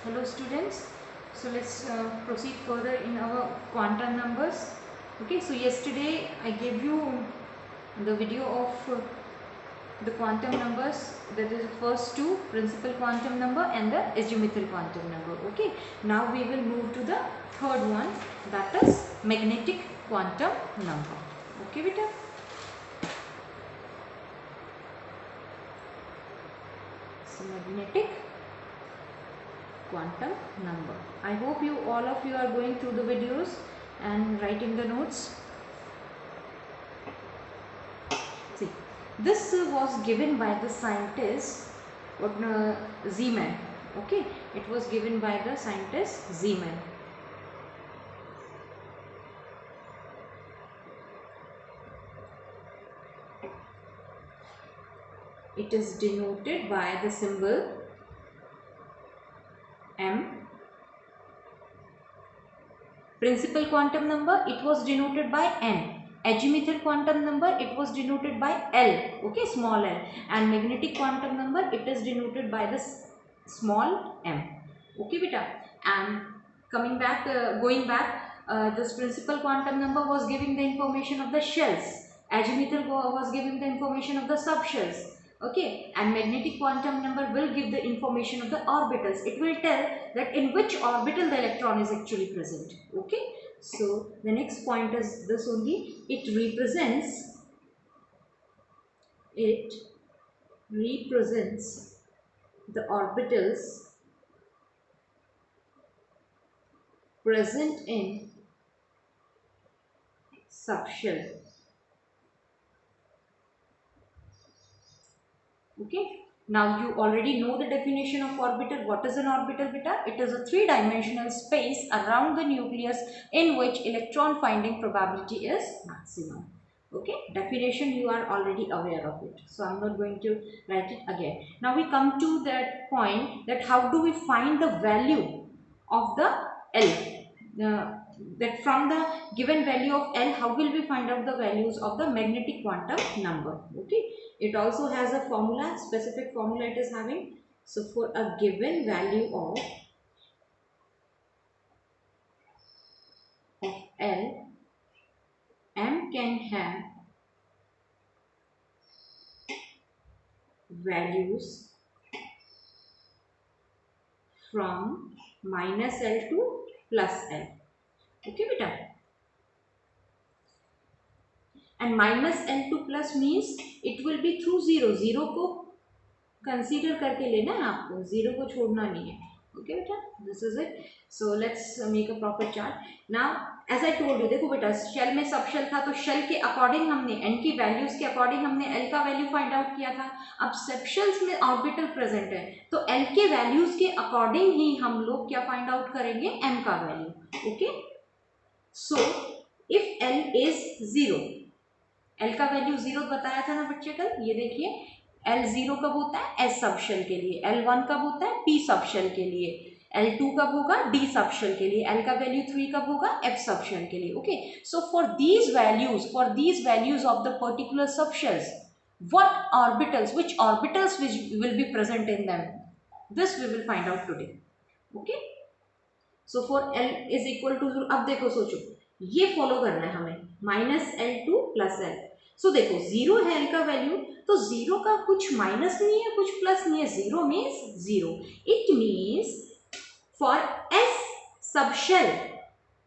Hello students, so let's proceed further in our quantum numbers. Okay, so yesterday I gave you the video of the quantum numbers, that is the first two, principal quantum number and the azimuthal quantum number. Okay, now we will move to the third one, that is magnetic quantum number. Okay beta. So magnetic quantum number. I hope you all of you are going through the videos and writing the notes. See, this was given by the scientist Zeeman. Okay, it was given by the scientist Zeeman. It is denoted by the symbol M. Principal quantum number, it was denoted by N. Azimuthal quantum number, it was denoted by L. Okay, small l. And magnetic quantum number, it is denoted by the small m. Okay beta. And coming back, going back, this principal quantum number was giving the information of the shells. Azimuthal was giving the information of the subshells. Okay, and magnetic quantum number will give the information of the orbitals. It will tell that in which orbital the electron is actually present. Okay, so the next point is this only. It represents the orbitals present in subshell. Okay, now you already know the definition of orbital. What is an orbital beta? It is a three-dimensional space around the nucleus in which electron finding probability is maximum. Okay, definition you are already aware of it, so I'm not going to write it again. Now we come to that point, that how do we find the value of the L? That from the given value of L, how will we find out the values of the magnetic quantum number? Okay, it also has a formula, specific formula it is having. So for a given value of L, M can have values from minus L to plus L. Okay beta. And minus L to plus means it will be through zero. Zero को consider करके लेना है आपको, zero को छोड़ना नहीं है. Okay बेटा, this is it. So let's make a proper chart. Now as I told you, देखो बेटा, शेल में सब शेल था, तो शेल के अकॉर्डिंग हमने एन की वैल्यूज के अकॉर्डिंग हमने एल का वैल्यू फाइंड आउट किया था. अब सब शेल्स में ऑर्बिटल प्रेजेंट है, तो एल के वैल्यूज के अकॉर्डिंग ही हम लोग क्या फाइंड आउट करेंगे, एम का value. Okay, so if L is zero, L का वैल्यू जीरो बताया था ना बच्चे कल, ये देखिए L0 कब होता है, S सबशेल के लिए. L1 कब होता है, P सबशेल के लिए. L2 कब होगा, D सबशेल के लिए. L का वैल्यू 3 कब होगा, F सबशेल के लिए. Okay, so for these values of the particular subshells, what orbitals, which orbitals which will be present in them, this we will find out today. Okay, so for L is equal to 0. अब देखो, सोचो, ये follow करना है हमें, minus L2 plus L. सो देखो, zero है L का वैल्यू, तो जीरो का कुछ माइनस नहीं है, कुछ प्लस नहीं है. Zero means zero. It means for S subshell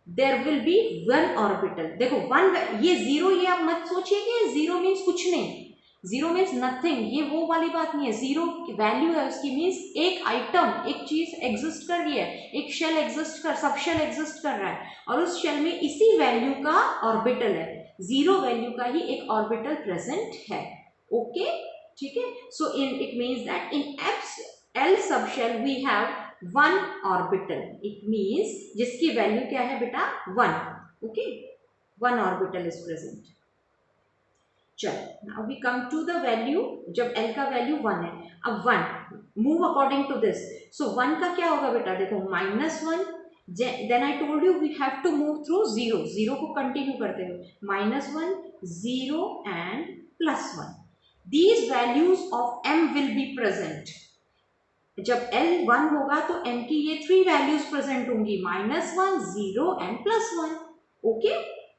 there will be one orbital. देखो वन, ये जीरो, ये आप मत सोचिए कि जीरो मीन्स कुछ नहीं. जीरो मीन्स नथिंग, ये वो वाली बात नहीं है. जीरो वैल्यू है उसकी, मीन्स एक आइटम, एक चीज एग्जिस्ट कर रही है, एक शेल एग्जिस्ट कर, सब शेल एग्जिस्ट कर रहा है, और उस शेल में इसी वैल्यू का ऑर्बिटल है. जीरो वैल्यू का ही एक ऑर्बिटल प्रेजेंट है. ओके, ठीक है. So it means that in L subshell we have one orbital. It means जिसकी वैल्यू क्या है बेटा, one. Okay, one orbital is present. चलो, now we come to the value, जब एल का वैल्यू वन है. अब one, move according to this. So one का क्या होगा बेटा, देखो minus one, then I told you we have to move through zero. Zero को कंटिन्यू करते हुए minus one, zero and plus one. These values of m will be present. जब L 1 होगा तो M की ये 3 वैल्यूज प्रेजेंट होंगी, -1, 0 and +1। Okay,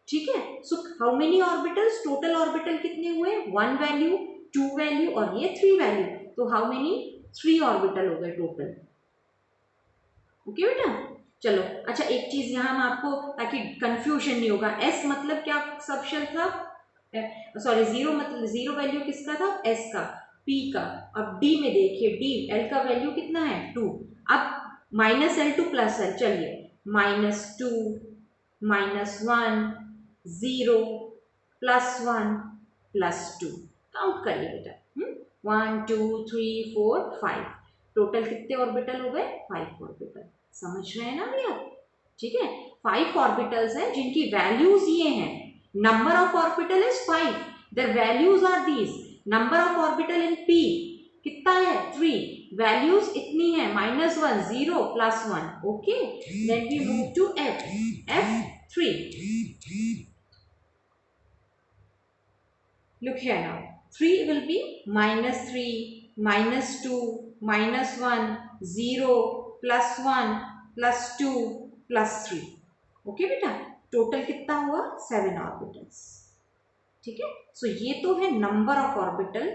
ठीक है। So how many orbitals, total orbital कितने हुए, 1 वैल्यू, 2 वैल्यू और ये 3 वैल्यू, तो हाउ मेनी, 3 ऑर्बिटल हो गए टोटल। ओके बेटा, चलो अच्छा एक चीज यहाँ हम आपको, ताकि कंफ्यूजन नहीं होगा, S मतलब क्या सब शेल था, सॉरी 0 मतलब 0 वैल्यू किसका था, S का, P का। अब D में देखिए, D L का वैल्यू कितना है 2। अब -L टू +L, चलिए -2, -1, 0, +1, +2, काउंट करिए बेटा। 1 2 3 4 5, टोटल कितने ऑर्बिटल हो गए, 5 ऑर्बिटल। समझ रहे हैं ना भैया, ठीक है। 5 ऑर्बिटल्स हैं जिनकी वैल्यूज ये हैं, number of orbital is 5, there values are these, number of orbital in P कितना है 3, वैल्यूज इतनी है -1, 0, +1। Okay, then we move to F, F3। Look here now, 3 will be -3, -2, -1, 0, +1, +2, +3। Okay बेटा, टोटल कितना हुआ 7 ऑर्बिटल्स। ठीक है, सो ये तो है नंबर ऑफ ऑर्बिटल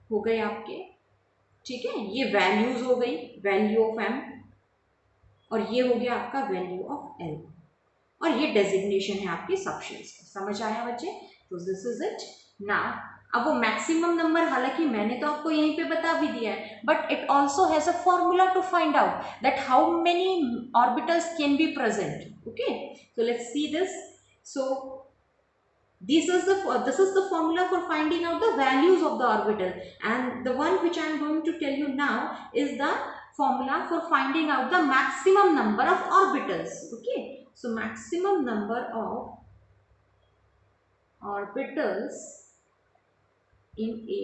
हो गए आपके। ठीक है, ये वैल्यूज हो गई, वैल्यू ऑफ M, और ये हो गया आपका वैल्यू ऑफ L, और ये डेजिग्नेशन है आपके सबशेल्स का। समझ आया बच्चे, तो दिस इज इट नाउ। अब वो मैक्सिमम नंबर, हालांकि मैंने तो आपको यहीं पे बता भी दिया है, but it also has a formula to find out that how many orbitals can be present. Okay, so let's see this. So this is the formula for finding out the values of the orbital, and the one which I am going to tell you now is the formula for finding out the maximum number of orbitals. Okay, so maximum number of orbitals in a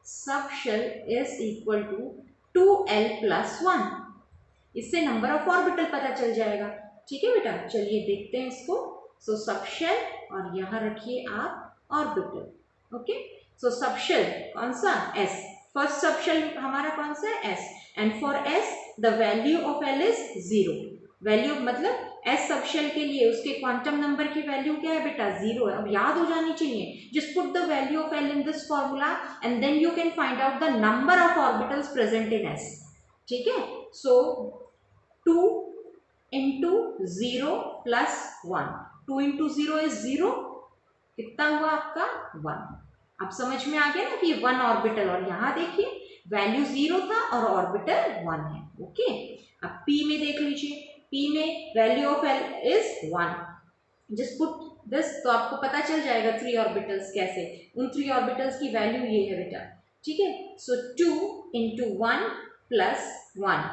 subshell is equal to 2L plus 1। इससे number of orbital पता चल जाएगा। ठीक है बेटा, चलिए देखते हैं इसको। सो सबशेल, और यहाँ रखिए आप ऑर्बिटल। ओके, सो सबशेल कौन सा, S, फर्स्ट सबशेल हमारा कौन सा है, S, and for S the value of L is 0। Value मतलब S सबशेल के लिए उसके क्वांटम नंबर की वैल्यू क्या है बेटा, 0 है। अब याद हो जानी चाहिए, just put the value of L in this formula and then you can find out the number of orbitals present in S। ठीक है, सो 2 into 0 plus 1, 2 into 0 is 0, कितना हुआ आपका 1। अब समझ में आ गया ना कि 1 ऑर्बिटल, और यहाँ देखिए वैल्यू 0 था और ऑर्बिटल 1 है। ओके, अब P में देख लीजिए, P में value of L is 1, just put this, तो आपको पता चल जाएगा 3 ऑर्बिटल्स कैसे, उन 3 ऑर्बिटल्स की वैल्यू ये है बेटा। ठीक है, सो 2 into 1 plus 1,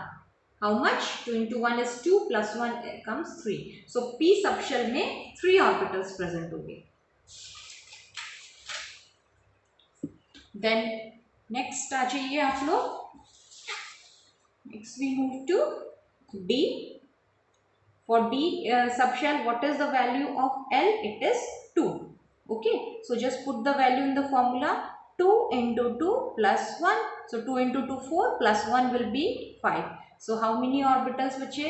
how much, 2 into 1 is 2 plus 1 comes 3। so P subshell में 3 ऑर्बिटल्स प्रेजेंट होंगे। देन नेक्स्ट आ जाइए आप लोग, next we move to D। for D subshell, what is the value of L, it is 2। okay, so just put the value in the formula, 2 into 2 plus 1, so 2 into 2 4 plus 1 will be 5। so how many orbitals bache,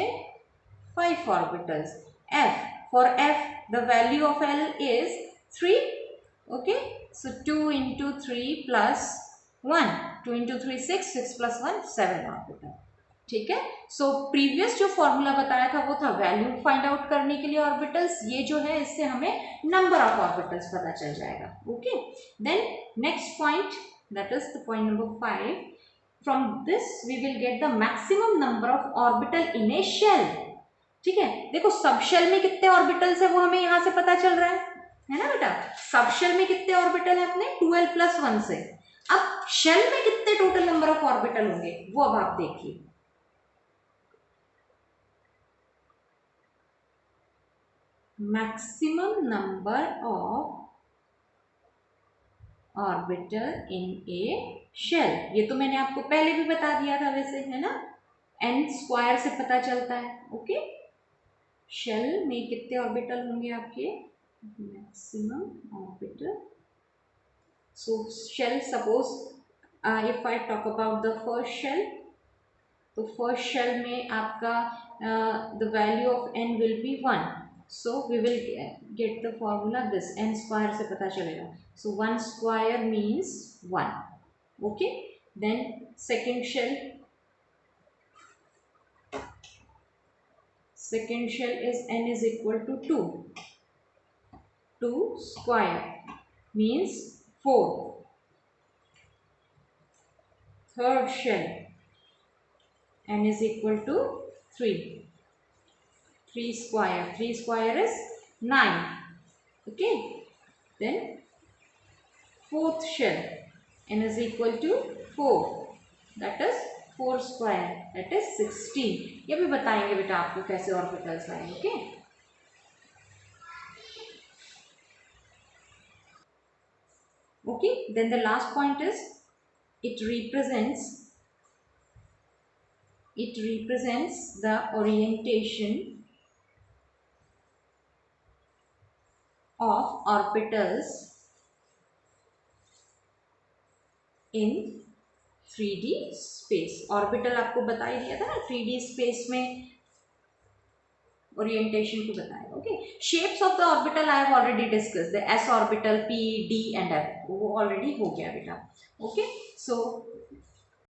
5 orbitals। F, for F the value of L is 3। okay, so 2 into 3 plus 1, 2 into 3 6, 6 plus 1 7 orbital। ठीक है, so previous जो formula बताया था वो था value find out करने के लिए ऑर्बिटल्स, ये जो है इससे हमें नंबर ऑफ ऑर्बिटल्स पता चल जाएगा। Okay, then next point, that is the point number 5, from this we will get the maximum number of orbital in a shell. ठीक है, देखो सबशेल में कितने ऑर्बिटल्स है वो हमें यहाँ से पता चल रहा है ना बेटा, सबशेल में कितने ऑर्बिटल है अपने 2L plus 1 से। अब शेल में कितने टोटल नंबर ऑफ ऑर्बिटल होंगे वो अब आप देखिए। maximum number of orbital in a shell, ये तो मैंने आपको पहले भी बता दिया था वैसे, है ना, n स्क्वायर से पता चलता है। ओके, शेल में कितने ऑर्बिटल होंगे आपके, maximum orbital. So shell, suppose if I talk about the first shell, तो फर्स्ट शेल में आपका the value of n will be 1, so we will get the formula this, n square से पता चलेगा, so 1 square means 1. Okay, then second shell, second shell is n is equal to 2. 2 square means 4. Third shell, n is equal to 3. 3 square. 3 square is 9. Okay. Then fourth shell, n is equal to 4. That is 4 square. That is 16. ये भी बताएंगे बेटा आपको कैसे orbitals आएंगे. Okay. Okay. Then the last point is it represents the orientation of orbitals in 3D space. Orbital आपको बता ही दिया था ना, 3D स्पेस में ओरिएंटेशन को बताया. Okay, shapes of the orbital I have already discuss, the S orbital, P, D and F, वो already हो गया बेटा. ओके, सो